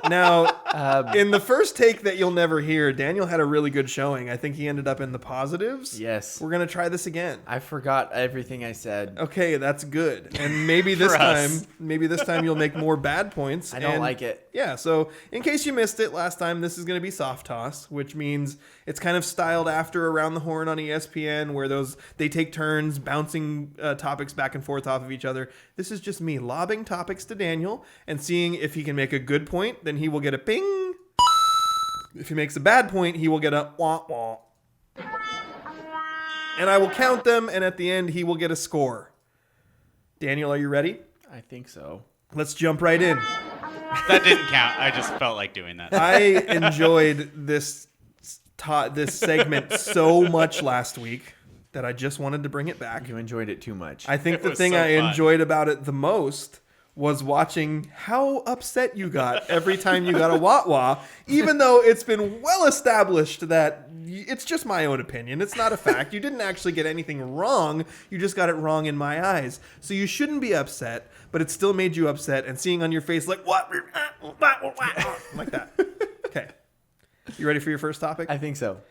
Now, in the first take that you'll never hear, Daniel had a really good showing. I think he ended up in the positives. Yes. We're going to try this again. I forgot everything I said. Okay, that's good. And maybe this time you'll make more bad points. I don't like it. Yeah, so in case you missed it last time, this is going to be soft toss, which means it's kind of styled after Around the Horn on ESPN, where they take turns bouncing topics back and forth off of each other. This is just me lobbing topics to Daniel and seeing if he can make a good point, then he will get a ping. If he makes a bad point, he will get a wah wah. And I will count them, and at the end, he will get a score. Daniel, are you ready? I think so. Let's jump right in. That didn't count. I just felt like doing that. I enjoyed this segment so much last week that I just wanted to bring it back. You enjoyed it too much. I think the thing I enjoyed about it the most was watching how upset you got every time you got a wah-wah, even though it's been well established that it's just my own opinion. It's not a fact. You didn't actually get anything wrong. You just got it wrong in my eyes. So you shouldn't be upset, but it still made you upset. And seeing on your face like, what? Like that. Okay. You ready for your first topic? I think so.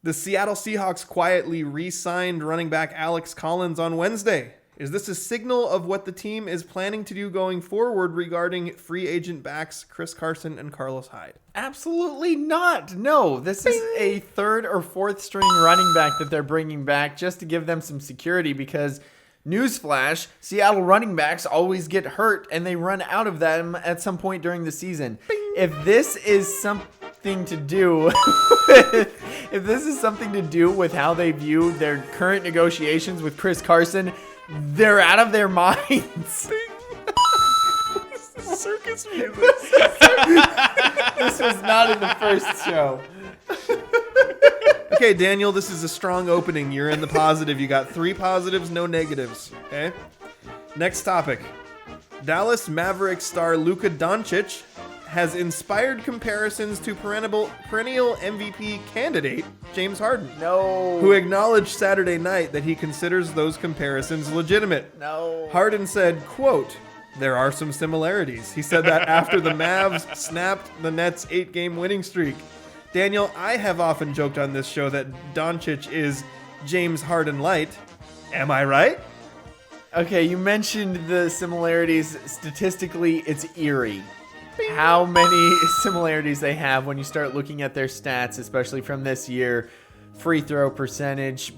The Seattle Seahawks quietly re-signed running back Alex Collins on Wednesday. Is this a signal of what the team is planning to do going forward regarding free agent backs Chris Carson and Carlos Hyde? Absolutely not. No, this is a third or fourth string running back that they're bringing back just to give them some security because, newsflash, Seattle running backs always get hurt and they run out of them at some point during the season. If this is something to do with how they view their current negotiations with Chris Carson, they're out of their minds. Circus music. This was not in the first show. Okay, Daniel, this is a strong opening. You're in the positive. You got 3 positives, no negatives. Okay? Next topic. Dallas Mavericks star Luka Doncic has inspired comparisons to perennial MVP candidate James Harden. No. Who acknowledged Saturday night that he considers those comparisons legitimate. No. Harden said, quote, "There are some similarities." He said that after the Mavs snapped the Nets' 8-game winning streak. Daniel, I have often joked on this show that Doncic is James Harden light. Am I right? Okay, you mentioned the similarities. Statistically, it's eerie. How many similarities they have when you start looking at their stats, especially from this year. Free throw percentage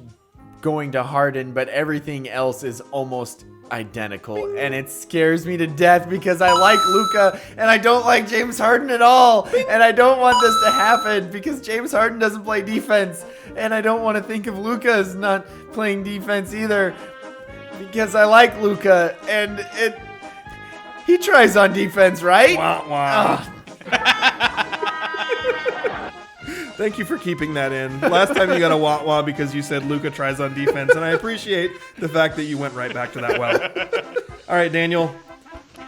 going to Harden, but everything else is almost identical. And it scares me to death because I like Luka and I don't like James Harden at all. And I don't want this to happen because James Harden doesn't play defense. And I don't want to think of Luka as not playing defense either because I like Luka and he tries on defense, right? Wah, wah. Thank you for keeping that in. Last time you got a wah-wah because you said Luka tries on defense, and I appreciate the fact that you went right back to that well. All right, Daniel.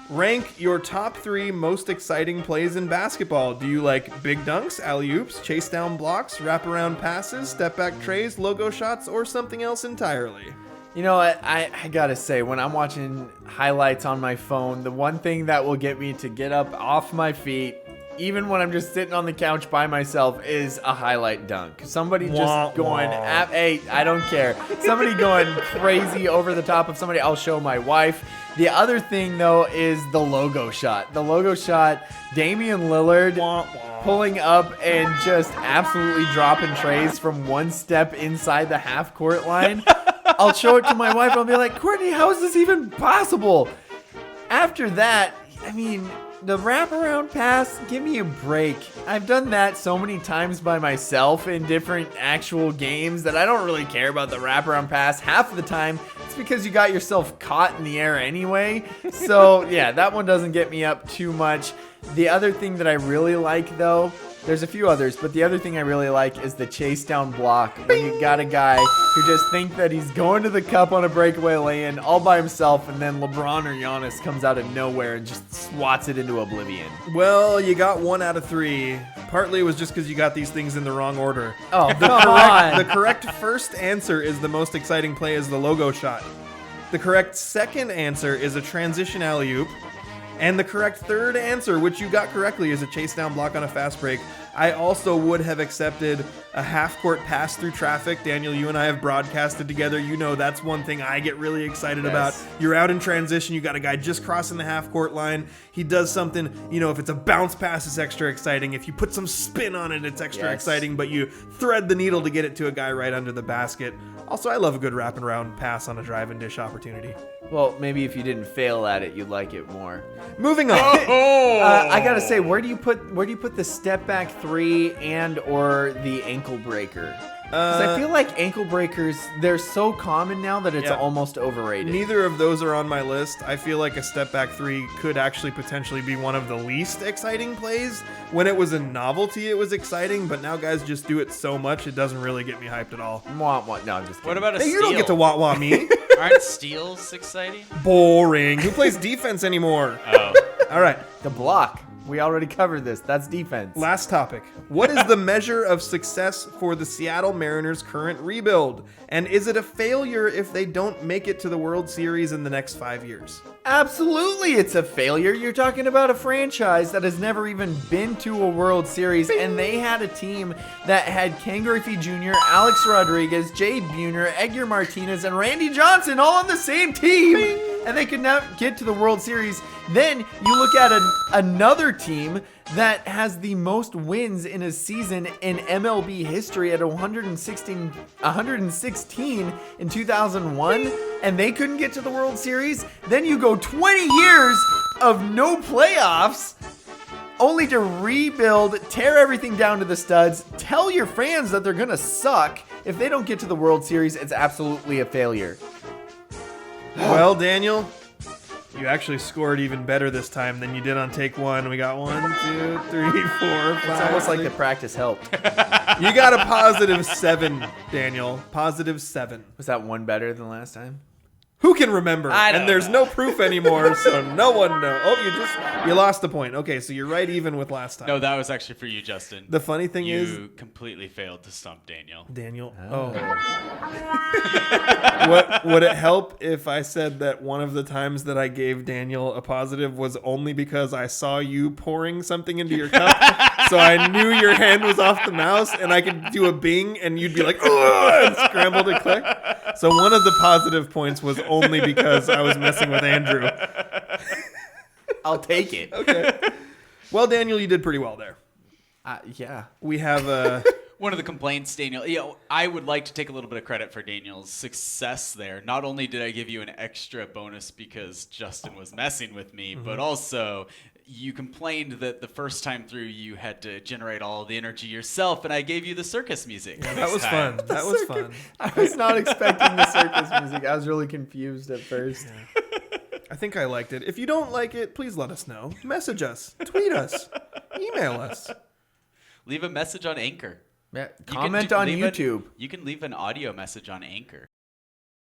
Rank your top 3 most exciting plays in basketball. Do you like big dunks, alley-oops, chase down blocks, wraparound passes, step-back trays, logo shots, or something else entirely? You know what? I gotta say, when I'm watching highlights on my phone, the one thing that will get me to get up off my feet, even when I'm just sitting on the couch by myself, is a highlight dunk. Somebody just going, hey, I don't care. Somebody going crazy over the top of somebody. I'll show my wife. The other thing, though, is the logo shot. The logo shot, Damian Lillard pulling up and just absolutely dropping trays from one step inside the half-court line. I'll show it to my wife. I'll be like, Courtney, how is this even possible? After that, I mean, the wraparound pass, give me a break. I've done that so many times by myself in different actual games that I don't really care about the wraparound pass. Half of the time, it's because you got yourself caught in the air anyway. So, yeah, that one doesn't get me up too much. The other thing that I really like, though, there's a few others, but the other thing I really like is the chase down block. When you got a guy who just think that he's going to the cup on a breakaway lay-in all by himself, and then LeBron or Giannis comes out of nowhere and just swats it into oblivion. Well, you got 1 out of 3. Partly it was just because you got these things in the wrong order. Oh, come on. The correct first answer is the most exciting play is the logo shot. The correct second answer is a transition alley-oop. And the correct third answer, which you got correctly, is a chase down block on a fast break. I also would have accepted a half-court pass through traffic. Daniel, you and I have broadcasted together. You know that's one thing I get really excited about. You're out in transition. You got a guy just crossing the half-court line. He does something, if it's a bounce pass, it's extra exciting. If you put some spin on it, it's extra exciting, but you thread the needle to get it to a guy right under the basket. Also, I love a good wrap and round pass on a drive and dish opportunity. Well, maybe if you didn't fail at it, you'd like it more. Moving on. I gotta say, where do you put the step back three and or the ankle breaker? Because I feel like ankle breakers, they're so common now that it's almost overrated. Neither of those are on my list. I feel like a step back three could actually potentially be one of the least exciting plays. When it was a novelty, it was exciting, but now guys just do it so much, it doesn't really get me hyped at all. No, I'm just kidding. What about a Hey, steal? you don't get to wah-wah me. Aren't steals exciting? Boring. Who plays defense anymore? Oh. All right. The block? We already covered this. That's defense. Last topic. What is the measure of success for the Seattle Mariners' current rebuild? And is it a failure if they don't make it to the World Series in the next 5 years? Absolutely, it's a failure. You're talking about a franchise that has never even been to a World Series, and they had a team that had Ken Griffey Jr., Alex Rodriguez, Jay Buhner, Edgar Martinez, and Randy Johnson all on the same team, and they could not get to the World Series. Then you look at another team that has the most wins in a season in MLB history at 116 in 2001, and they couldn't get to the World Series. Then you go 20 years of no playoffs, only to rebuild, tear everything down to the studs, tell your fans that they're going to suck. If they don't get to the World Series, it's absolutely a failure. Well, Daniel, you actually scored even better this time than you did on take one. We got 1, 2, 3, 4, 5. It's almost like the practice helped. You got a +7, Daniel. +7. Was that one better than last time? Who can remember? I don't And there's know. no proof anymore, so no one knows. Oh, you lost the point. Okay, so you're right even with last time. No, that was actually for you, Justin. The funny thing is, You completely failed to stump Daniel. Daniel. Would it help if I said that one of the times that I gave Daniel a positive was only because I saw you pouring something into your cup? So I knew your hand was off the mouse, and I could do a bing, and you'd be like, "Ugh," and scramble to click. So one of the positive points was only because I was messing with Andrew. I'll take it. Okay. Well, Daniel, you did pretty well there. Yeah. We have One of the complaints, Daniel, I would like to take a little bit of credit for Daniel's success there. Not only did I give you an extra bonus because Justin was messing with me, but also you complained that the first time through you had to generate all the energy yourself, and I gave you the circus music. that was fun. That was fun. I was not expecting the circus music. I was really confused at first. I think I liked it. If you don't like it, please let us know. Message us, tweet us, email us. Leave a message on Anchor. Yeah, You can comment do- on leave YouTube. You can leave an audio message on Anchor.